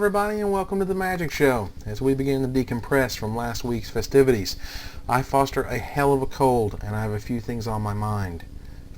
everybody, and welcome to the Magic Show. As we begin to decompress from last week's festivities, I foster a hell of a cold, and I have a few things on my mind.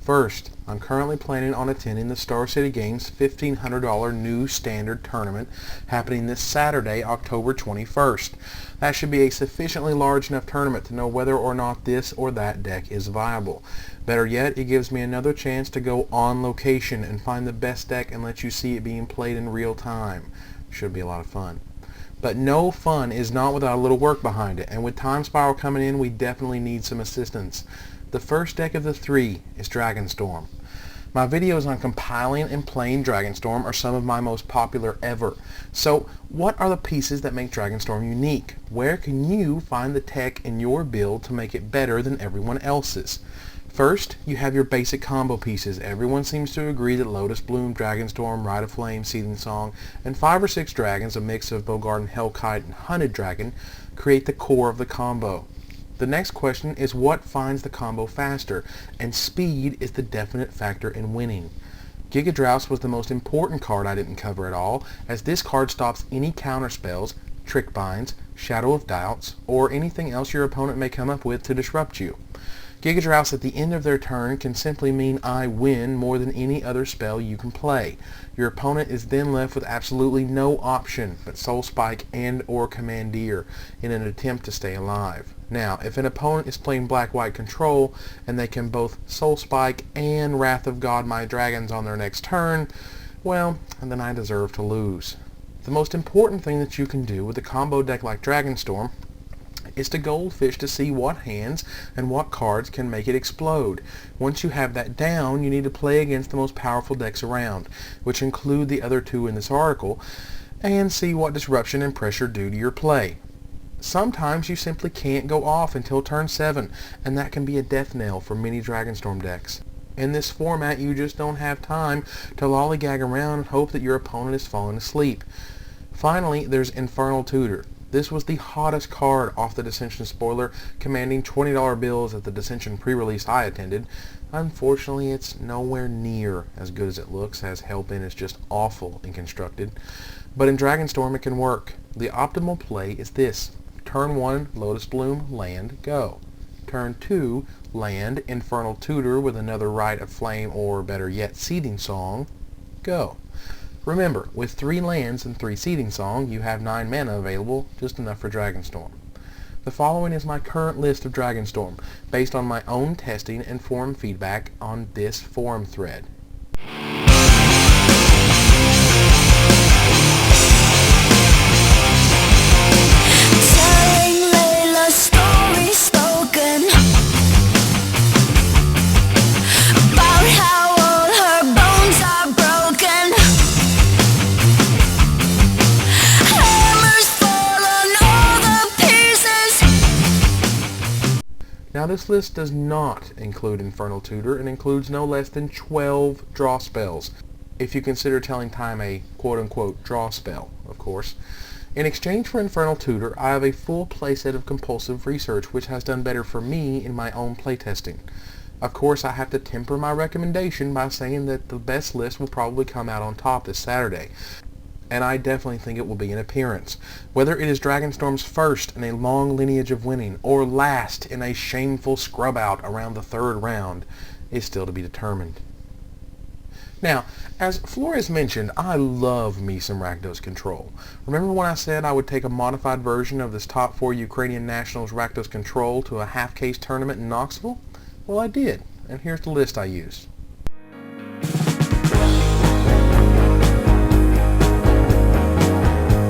First, I'm currently planning on attending the StarCityGames $1,500 new standard tournament happening this Saturday, October 21st. That should be a sufficiently large enough tournament to know whether or not this or that deck is viable. Better yet, it gives me another chance to go on location and find the best deck and let you see it being played in real time. Should be a lot of fun. But no fun is not without a little work behind it, and with Time Spiral coming in, we definitely need some assistance. The first deck of the three is Dragonstorm. My videos on compiling and playing Dragonstorm are some of my most popular ever. So what are the pieces that make Dragonstorm unique? Where can you find the tech in your build to make it better than everyone else's? First, you have your basic combo pieces. Everyone seems to agree that Lotus Bloom, Dragonstorm, Rite of Flame, Seething Song, and 5 or 6 dragons, a mix of Bogarden, Hellkite, and Hunted Dragon, create the core of the combo. The next question is what finds the combo faster, and speed is the definite factor in winning. Giga Drouse was the most important card I didn't cover at all, as this card stops any counter spells, trick binds, Shadow of Doubts, or anything else your opponent may come up with to disrupt you. Giga Drouse at the end of their turn can simply mean I win more than any other spell you can play. Your opponent is then left with absolutely no option but Soul Spike and or Commandeer in an attempt to stay alive. Now, if an opponent is playing Black-White Control and they can both Soul Spike and Wrath of God my dragons on their next turn, well, then I deserve to lose. The most important thing that you can do with a combo deck like Dragonstorm is to goldfish to see what hands and what cards can make it explode. Once you have that down, you need to play against the most powerful decks around, which include the other two in this article, and see what disruption and pressure do to your play. Sometimes you simply can't go off until turn 7, and that can be a death knell for many Dragonstorm decks. In this format, you just don't have time to lollygag around and hope that your opponent is falling asleep. Finally, there's Infernal Tutor. This was the hottest card off the Dissension spoiler, commanding $20 bills at the Dissension pre-release I attended. Unfortunately, it's nowhere near as good as it looks, as Hellbent is just awful and constructed. But in Dragonstorm, it can work. The optimal play is this. Turn 1, Lotus Bloom, land, go. Turn 2, land, Infernal Tutor with another Rite of Flame or, better yet, Seething Song, go. Remember, with 3 lands and 3 Seething Song, you have 9 mana available, just enough for Dragonstorm. The following is my current list of Dragonstorm, based on my own testing and forum feedback on this forum thread. Now this list does not include Infernal Tutor and includes no less than 12 draw spells, if you consider Telling Time a quote-unquote draw spell, of course. In exchange for Infernal Tutor, I have a full playset of Compulsive Research, which has done better for me in my own playtesting. Of course, I have to temper my recommendation by saying that the best list will probably come out on top this Saturday, and I definitely think it will be an appearance. Whether it is Dragonstorm's first in a long lineage of winning, or last in a shameful scrub-out around the 3rd round, is still to be determined. Now, as Flores mentioned, I love me some Rakdos Control. Remember when I said I would take a modified version of this top 4 Ukrainian nationals Rakdos Control to a half-case tournament in Knoxville? Well, I did, and here's the list I used.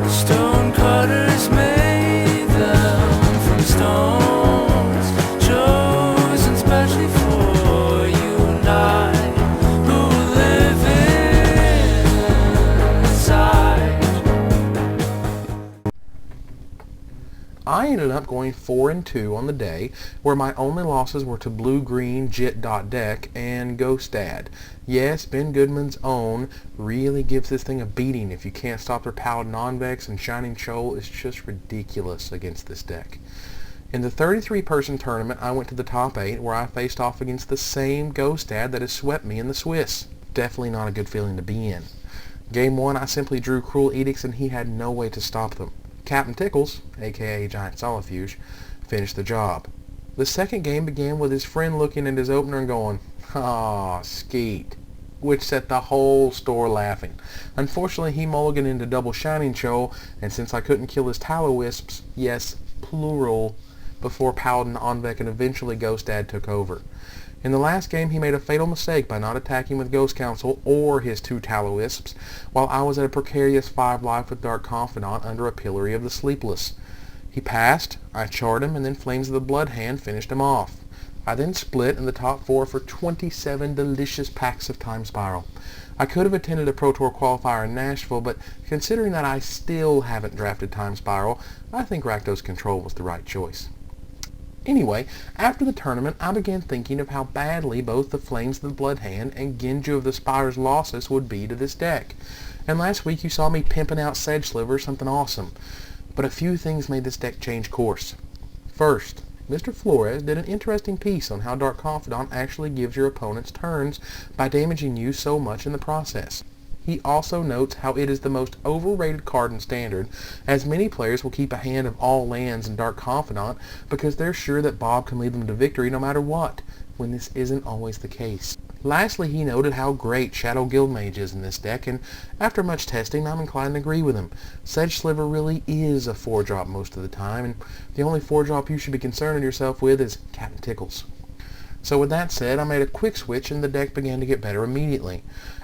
Stonecutters made them from stones, chosen specially for you and I, who live inside. I ended up going 4-2 on the day, where my only losses were to Blue-Green Jit.deck and Ghostad. Yes, Ben Goodman's own really gives this thing a beating if you can't stop their Paladin Onvex, and Shining Shoal is just ridiculous against this deck. In the 33-person tournament, I went to the top 8, where I faced off against the same Ghostad that has swept me in the Swiss. Definitely not a good feeling to be in. Game 1, I simply drew Cruel Edicts and he had no way to stop them. Captain Tickles, aka Giant Solifuge, finished the job. The second game began with his friend looking at his opener and going, "Aw, skeet," which set the whole store laughing. Unfortunately, he mulliganed into Double Shining Shoal, and since I couldn't kill his Tallow-Wisps, yes, plural, before Paladin, Onvek, and eventually Ghost Dad took over. In the last game, he made a fatal mistake by not attacking with Ghost Council or his 2 Tallow-Wisps, while I was at a precarious 5 life with Dark Confidant under a Pillory of the Sleepless. He passed, I charred him, and then Flames of the Blood Hand finished him off. I then split in the top 4 for 27 delicious packs of Time Spiral. I could have attended a Pro Tour qualifier in Nashville, but considering that I still haven't drafted Time Spiral, I think Rakdos Control was the right choice. Anyway, after the tournament, I began thinking of how badly both the Flames of the Blood Hand and Genju of the Spire's losses would be to this deck. And last week you saw me pimping out Sedge Sliver, something awesome. But a few things made this deck change course. First, Mr. Flores did an interesting piece on how Dark Confidant actually gives your opponents turns by damaging you so much in the process. He also notes how it is the most overrated card in Standard, as many players will keep a hand of all lands in Dark Confidant because they're sure that Bob can lead them to victory no matter what, when this isn't always the case. Lastly, he noted how great Shadow Guildmage is in this deck, and after much testing, I'm inclined to agree with him. Sedge Sliver really is a 4-drop most of the time, and the only 4-drop you should be concerning yourself with is Captain Tickles. So with that said, I made a quick switch and the deck began to get better immediately.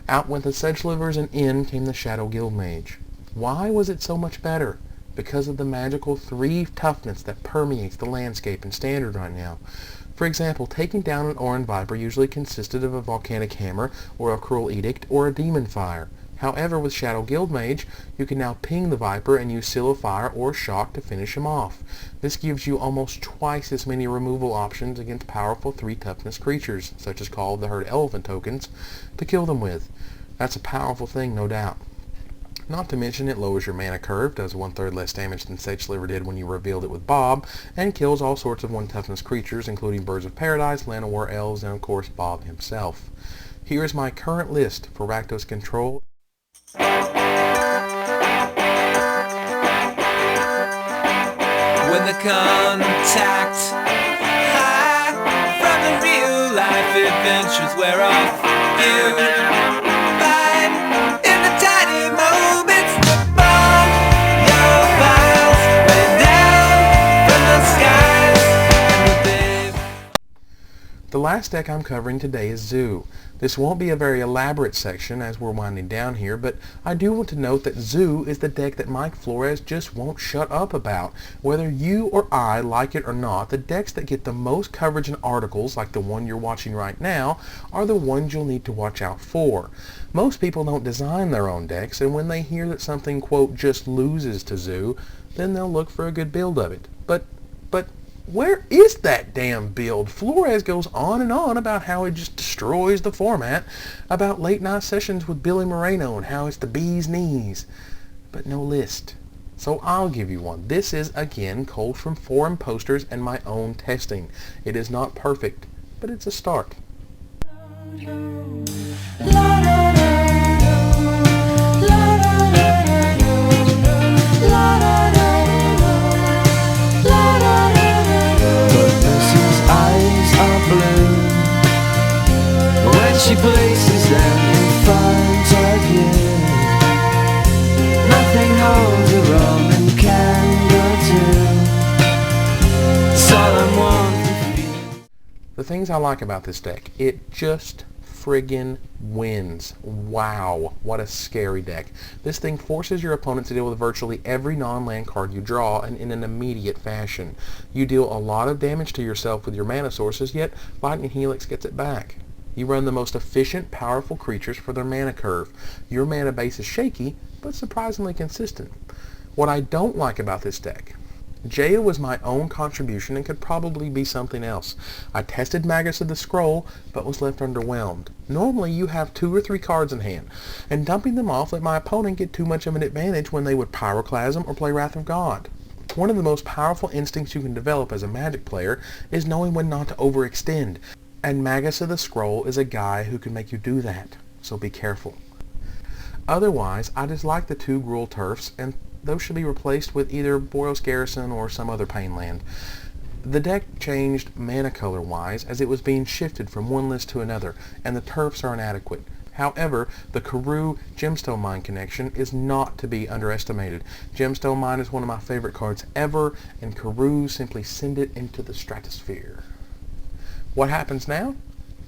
Out went the Sedge Slivers and in came the Shadow Guildmage. Why was it so much better? Because of the magical 3 toughness that permeates the landscape in Standard right now. For example, taking down an Oran Viper usually consisted of a Volcanic Hammer, or a Cruel Edict, or a Demon Fire. However, with Shadow Guildmage, you can now ping the Viper and use Seal of Fire or Shock to finish him off. This gives you almost twice as many removal options against powerful 3 toughness creatures, such as Call of the Herd Elephant tokens, to kill them with. That's a powerful thing, no doubt. Not to mention it lowers your mana curve, does 1/3 less damage than Sedge Sliver did when you revealed it with Bob, and kills all sorts of 1 toughness creatures, including Birds of Paradise, Llanowar Elves, and of course Bob himself. Here is my current list for Rakdos Control. When the contact high from the real life adventures wear off, you find in the tiny moments the bomb your files rain down from the skies and the babe. The last deck I'm covering today is Zoo. This won't be a very elaborate section as we're winding down here, but I do want to note that Zoo is the deck that Mike Flores just won't shut up about. Whether you or I like it or not, the decks that get the most coverage in articles, like the one you're watching right now, are the ones you'll need to watch out for. Most people don't design their own decks, and when they hear that something, quote, just loses to Zoo, then they'll look for a good build of it. But where is that damn build? Flores goes on and on about how it just destroys the format, about late night sessions with Billy Moreno and how it's the bee's knees, but no list. So I'll give you one. This is, again, culled from forum posters and my own testing. It is not perfect, but it's a start. She places them in front of you. Nothing holds a Roman candle to solemn warmth. The things I like about this deck, it just friggin' wins. Wow, what a scary deck. This thing forces your opponent to deal with virtually every non-land card you draw, and in an immediate fashion. You deal a lot of damage to yourself with your mana sources, yet Lightning Helix gets it back. You run the most efficient, powerful creatures for their mana curve. Your mana base is shaky, but surprisingly consistent. What I don't like about this deck, Jaya was my own contribution and could probably be something else. I tested Magus of the Scroll, but was left underwhelmed. Normally you have 2 or 3 cards in hand, and dumping them off let my opponent get too much of an advantage when they would Pyroclasm or play Wrath of God. One of the most powerful instincts you can develop as a Magic player is knowing when not to overextend. And Magus of the Scroll is a guy who can make you do that, so be careful. Otherwise, I just like the 2 Gruul turfs, and those should be replaced with either Boros Garrison or some other Pain land. The deck changed mana color wise as it was being shifted from one list to another, and the turfs are inadequate. However, the Karoo Gemstone Mine connection is not to be underestimated. Gemstone Mine is one of my favorite cards ever, and Karoo simply send it into the stratosphere. What happens now?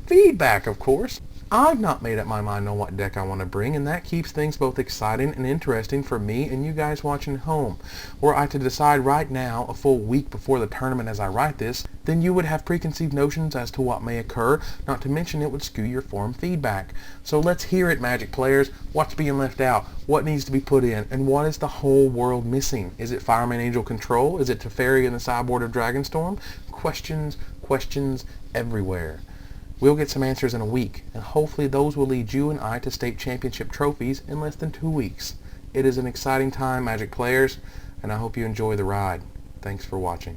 Feedback, of course. I've not made up my mind on what deck I want to bring, and that keeps things both exciting and interesting for me and you guys watching at home. Were I to decide right now, a full week before the tournament as I write this, then you would have preconceived notions as to what may occur, not to mention it would skew your form feedback. So let's hear it, Magic players. What's being left out? What needs to be put in? And what is the whole world missing? Is it Fireman Angel Control? Is it Teferi in the sideboard of Dragonstorm? Questions everywhere. We'll get some answers in a week, and hopefully those will lead you and I to state championship trophies in less than 2 weeks. It is an exciting time, Magic players, and I hope you enjoy the ride. Thanks for watching.